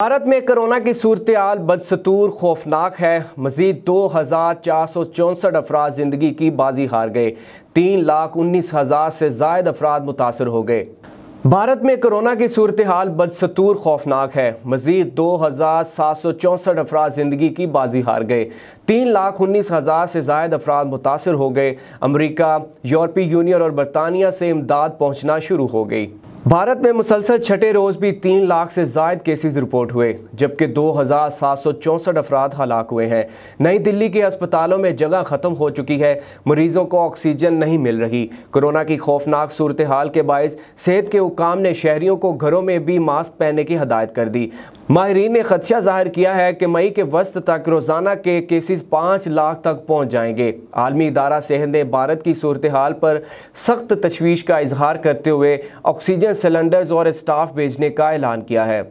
भारत में कोरोना की सूरत-ए-हाल बदस्तूर खौफनाक है। मजीद 2464 अफराद जिंदगी की बाजी हार गए। 3,19,000 से जायद अफराद मुतासर हो गए। भारत में कोरोना की सूरत-ए-हाल बदस्तूर खौफनाक है। मजीद 2764 अफराद जिंदगी की बाजी हार गए। 3,19,000 से जायद अफराद मुतासर हो गए। अमरीका, यूरोपीय यूनियन और बरतानिया से इमदाद पहुँचना शुरू हो गई। भारत में मुसलसल छठे रोज़ भी 3 लाख से जायद केसेस रिपोर्ट हुए, जबकि 2,764 अफराद हलाक हुए हैं। नई दिल्ली के अस्पतालों में जगह ख़त्म हो चुकी है। मरीजों को ऑक्सीजन नहीं मिल रही। कोरोना की खौफनाक सूरत हाल के बायस सेहत के हुकाम ने शहरियों को घरों में भी मास्क पहनने की हदायत कर दी। माहिरीन ने खदशा जाहिर किया है कि मई के वस्त तक रोज़ाना के केसेस 5 लाख तक पहुँच जाएंगे। आलमी इदारा सेहत ने भारत की सूरत हाल पर सख्त तशवीश का इजहार करते हुए ऑक्सीजन सिलेंडर्स और स्टाफ भेजने का ऐलान किया है।